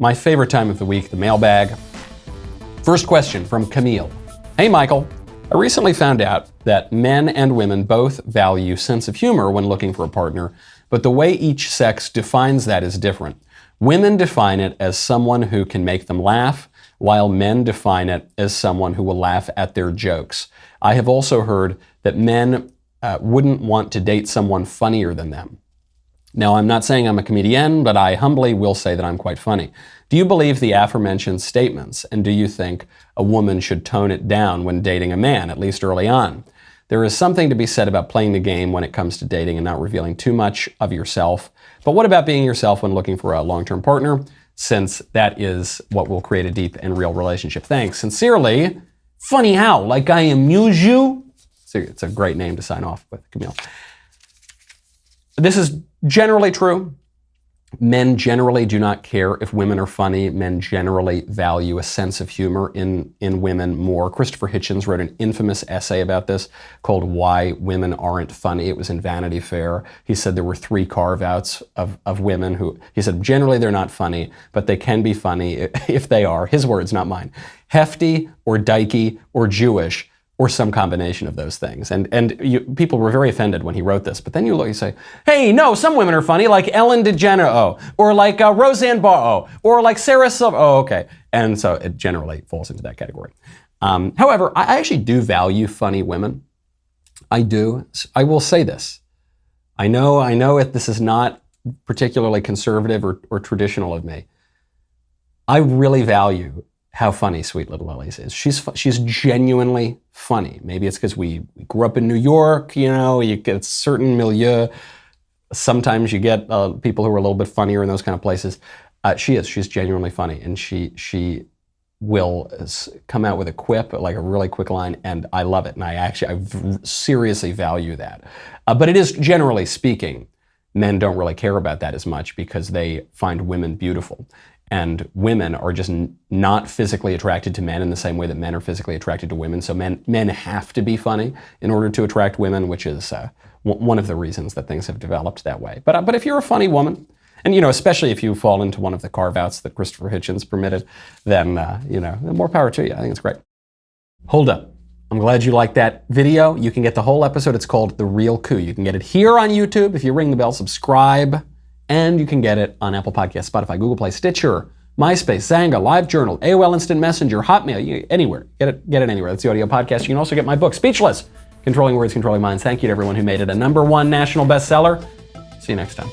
My favorite time of the week, the mailbag. First question from Camille. Hey, Michael. I recently found out that men and women both value sense of humor when looking for a partner, but the way each sex defines that is different. Women define it as someone who can make them laugh, while men define it as someone who will laugh at their jokes. I have also heard that men wouldn't want to date someone funnier than them. Now, I'm not saying I'm a comedian, but I humbly will say that I'm quite funny. Do you believe the aforementioned statements, and do you think a woman should tone it down when dating a man, at least early on? There is something to be said about playing the game when it comes to dating and not revealing too much of yourself. But what about being yourself when looking for a long-term partner, since that is what will create a deep and real relationship? Thanks. Sincerely, Funny How? Like I amuse you? It's a great name to sign off with, Camille. This is generally true. Men generally do not care if women are funny. Men generally value a sense of humor in women more. Christopher Hitchens wrote an infamous essay about this called Why Women Aren't Funny. It was in Vanity Fair. He said there were 3 carve-outs of women who, he said, generally they're not funny, but they can be funny if they are, his words, not mine, hefty or dykey or Jewish, or some combination of those things. And people were very offended when he wrote this. But then you look, you say, hey, no, some women are funny, like Ellen DeGeneres, or like Roseanne Barr, or like Sarah Silver. Oh, okay. And so it generally falls into that category. However, I actually do value funny women. I do. I will say this. I know this is not particularly conservative or traditional of me. I really value how funny Sweet Little Lily's is. She's genuinely funny. Maybe it's because we grew up in New York, you get a certain milieu. Sometimes you get people who are a little bit funnier in those kind of places. She's genuinely funny, and she will come out with a quip, like a really quick line, and I love it. And I seriously value that. But it is, generally speaking, men don't really care about that as much because they find women beautiful. And women are just not physically attracted to men in the same way that men are physically attracted to women. So men have to be funny in order to attract women, which is one of the reasons that things have developed that way. But if you're a funny woman, and especially if you fall into one of the carve-outs that Christopher Hitchens permitted, then more power to you. I think it's great. Hold up. I'm glad you liked that video. You can get the whole episode. It's called The Real Coup. You can get it here on YouTube. If you ring the bell, subscribe. And you can get it on Apple Podcasts, Spotify, Google Play, Stitcher, MySpace, Xanga, LiveJournal, AOL Instant Messenger, Hotmail, anywhere. Get it anywhere. That's the audio podcast. You can also get my book, Speechless, Controlling Words, Controlling Minds. Thank you to everyone who made it a #1 national bestseller. See you next time.